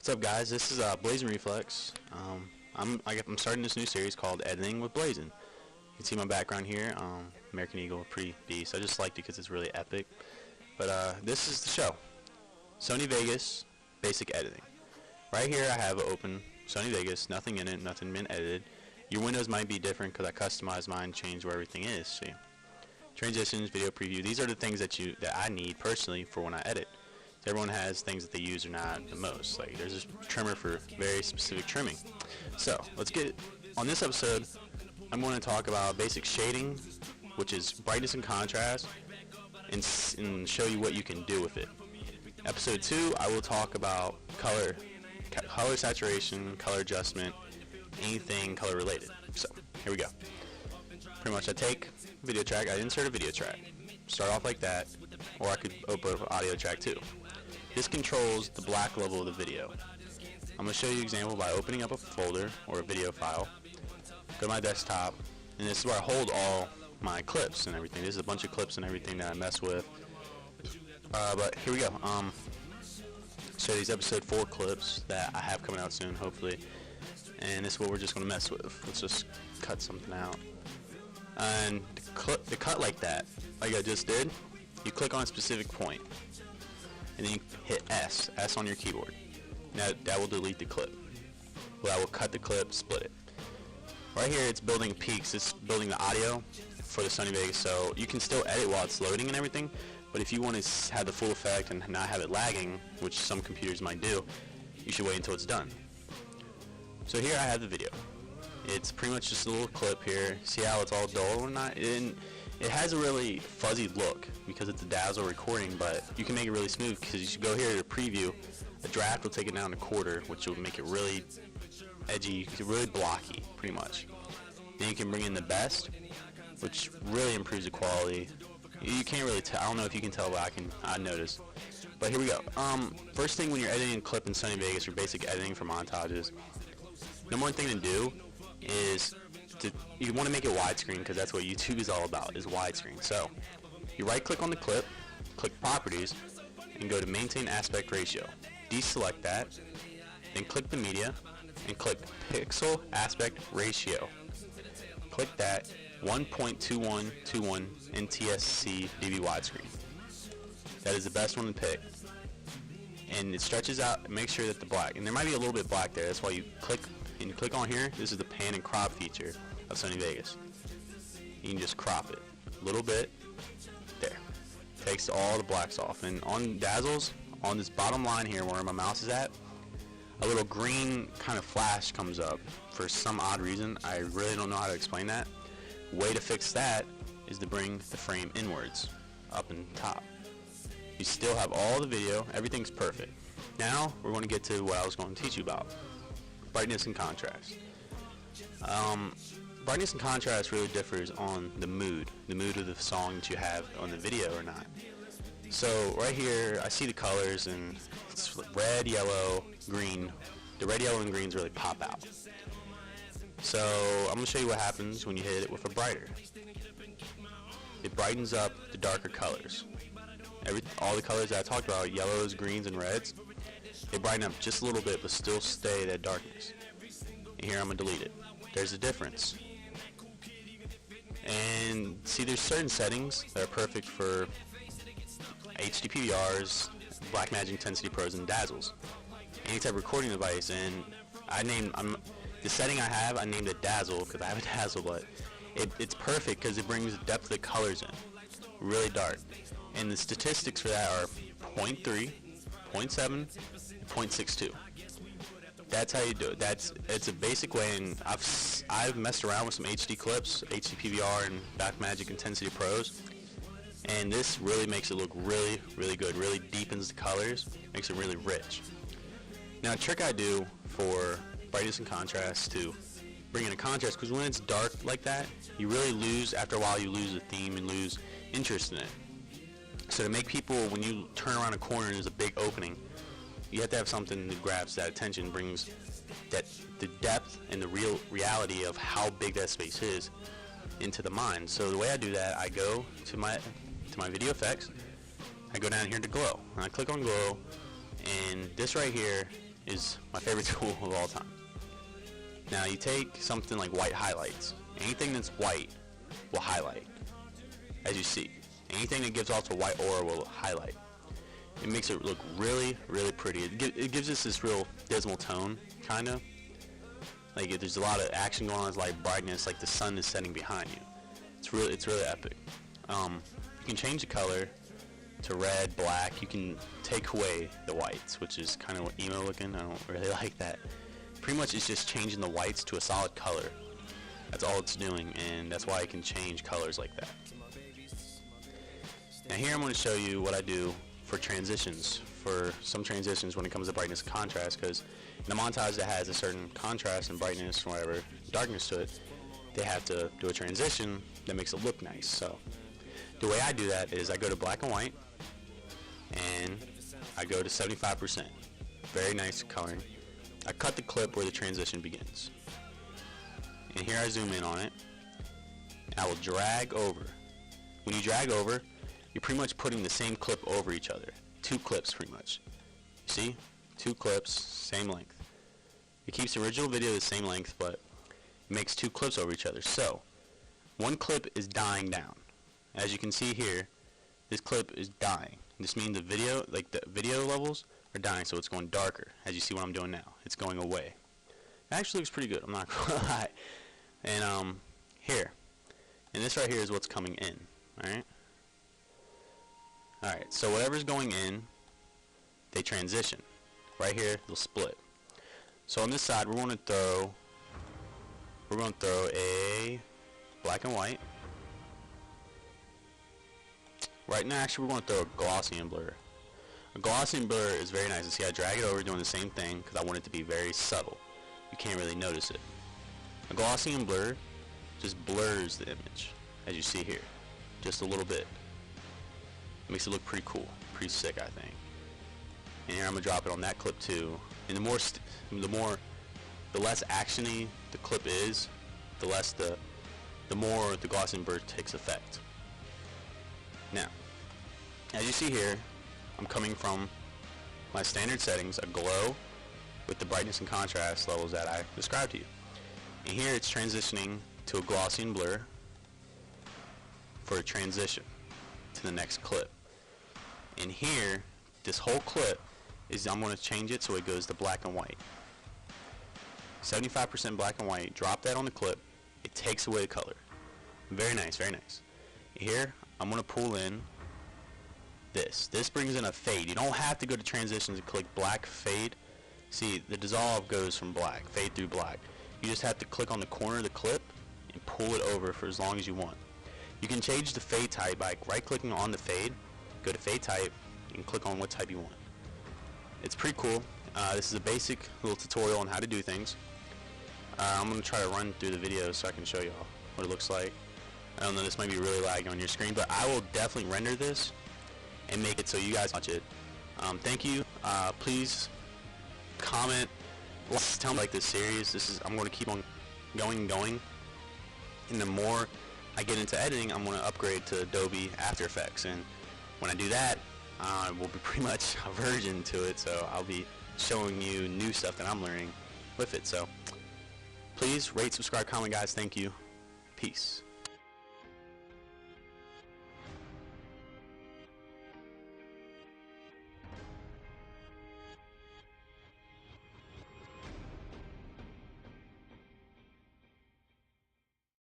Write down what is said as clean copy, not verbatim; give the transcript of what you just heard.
What's up, guys? This is Blazin Reflex. I'm starting this new series called Editing with Blazin. You can see my background here. American Eagle, pretty beast. I just liked it because it's really epic. But this is the show. Sony Vegas, basic editing. Right here I have open Sony Vegas, nothing in it, nothing been edited. Your windows might be different because I customized mine, changed where everything is. See, transitions, video preview. These are the things that I need personally for when I edit. Everyone has things that they use or not the most. Like there's a trimmer for very specific trimming. So let's get on this episode. I'm going to talk about basic shading, which is brightness and contrast, and show you what you can do with it. Episode 2, I will talk about color saturation, color adjustment, anything color related. So here we go. Pretty much I take a video track, I insert a video track. Start off like that, or I could open up an audio track too. This controls the black level of the video. I'm going to show you an example by opening up a folder or a video file. Go to my desktop, and this is where I hold all my clips and everything. This is a bunch of clips and everything that I mess with. But here we go. So these episode 4 clips that I have coming out soon, hopefully. And this is what we're just going to mess with. Let's just cut something out. And the cut like that, like I just did, you click on a specific point, and then you hit S on your keyboard. Now that will delete the clip. Well, that will cut the clip, split it. Right here, it's building peaks. It's building the audio for the Sony Vegas, so you can still edit while it's loading and everything. But if you want to have the full effect and not have it lagging, which some computers might do, you should wait until it's done. So here I have the video. It's pretty much just a little clip here. See how it's all dull or not? It has a really fuzzy look because it's a dazzle recording, but you can make it really smooth because you should go here to preview. The draft will take it down a quarter, which will make it really edgy, really blocky, pretty much. Then you can bring in the best, which really improves the quality. You can't really tell. I don't know if you can tell, but I noticed. But here we go. First thing when you're editing a clip in Sony Vegas or basic editing for montages, number one thing to do is you want to make it widescreen because that's what YouTube is all about, is widescreen. So you right click on the clip, click properties, and go to maintain aspect ratio. Deselect that, then click the media and click pixel aspect ratio. Click that 1.2121 NTSC dB widescreen. That is the best one to pick. And it stretches out, make sure that the black, and there might be a little bit black there, that's why you click on here. This is the pan and crop feature of Sony Vegas. You can just crop it a little bit. There. Takes all the blacks off. And on dazzles, on this bottom line here where my mouse is at, a little green kind of flash comes up for some odd reason. I really don't know how to explain that. Way to fix that is to bring the frame inwards, up and top. You still have all the video, everything's perfect. Now we're going to get to what I was going to teach you about. Brightness and contrast. Brightness and contrast really differs on the mood of the song that you have on the video or not. So right here, I see the colors and it's red, yellow, green. The red, yellow, and greens really pop out. So I'm going to show you what happens when you hit it with a brighter. It brightens up the darker colors. All the colors that I talked about, yellows, greens, and reds, they brighten up just a little bit but still stay that darkness. And here I'm going to delete it. There's a difference. And see, there's certain settings that are perfect for HD PVRs, Blackmagic Intensity Pros, and dazzles. Any type of recording device, and the setting I have, I named it dazzle because I have a dazzle, but it's perfect because it brings the depth of the colors in, really dark. And the statistics for that are 0.3, 0.7, and 0.62. That's how you do it. It's a basic way, and I've messed around with some HD clips, HD PVR, and Blackmagic Intensity Pros, and this really makes it look really, really good. Really deepens the colors, makes it really rich. Now, a trick I do for brightness and contrast to bring in a contrast, because when it's dark like that, you really lose, after a while, you lose the theme and lose interest in it. So to make people, when you turn around a corner and there's a big opening, you have to have something that grabs that attention, brings the depth and the reality of how big that space is into the mind. So the way I do that, I go to my video effects, I go down here to glow, and I click on glow, and this right here is my favorite tool of all time. Now you take something like white highlights. Anything that's white will highlight, as you see. Anything that gives off a white aura will highlight. It makes it look really, really pretty. It gives us this real dismal tone, kind of. Like if there's a lot of action going on, it's like brightness, like the sun is setting behind you. It's really epic. You can change the color to red, black. You can take away the whites, which is kind of emo looking. I don't really like that. Pretty much it's just changing the whites to a solid color. That's all it's doing, and that's why it can change colors like that. Now here I'm going to show you what I do for transitions, for some transitions when it comes to brightness and contrast, because in a montage that has a certain contrast and brightness or whatever, darkness to it, they have to do a transition that makes it look nice. So the way I do that is I go to black and white, and I go to 75%. Very nice coloring. I cut the clip where the transition begins. And here I zoom in on it. And I will drag over. When you drag over, you're pretty much putting the same clip over each other. 2 clips pretty much. You see? 2 clips, same length. It keeps the original video the same length, but it makes 2 clips over each other. So, one clip is dying down. As you can see here, this clip is dying. This means the video levels are dying, so it's going darker. As you see what I'm doing now, it's going away. It actually looks pretty good, I'm not gonna lie. And here, and this right here is what's coming in. Alright, so whatever's going in, they transition. Right here, they'll split. So on this side, we're going to throw a black and white. Right now, actually, we're going to throw a Gaussian blur. A Gaussian blur is very nice. You see, I drag it over, doing the same thing, because I want it to be very subtle. You can't really notice it. A Gaussian blur just blurs the image, as you see here, just a little bit. Makes it look pretty cool, pretty sick, I think. And here I'm gonna drop it on that clip too. And the less actiony the clip is, the more the Gaussian blur takes effect. Now, as you see here, I'm coming from my standard settings, a glow, with the brightness and contrast levels that I described to you. And here it's transitioning to a Gaussian blur for a transition to the next clip. And here, this whole clip is, I'm going to change it so it goes to black and white. 75% black and white, drop that on the clip, it takes away the color. Very nice, very nice. Here, I'm going to pull in this. This brings in a fade. You don't have to go to transitions and click black, fade. See, the dissolve goes from black, fade through black. You just have to click on the corner of the clip and pull it over for as long as you want. You can change the fade type by right-clicking on the fade, go to fade type, and click on what type you want. It's pretty cool. This is a basic little tutorial on how to do things. I'm going to try to run through the video so I can show you all what it looks like. I don't know, this might be really laggy on your screen, but I will definitely render this and make it so you guys watch it. Thank you. Please comment, tell me like this series. I'm going to keep on going, and the more I get into editing, I'm going to upgrade to Adobe After Effects, and when I do that, will be pretty much a version to it, so I'll be showing you new stuff that I'm learning with it. So please rate, subscribe, comment, guys. Thank you. Peace.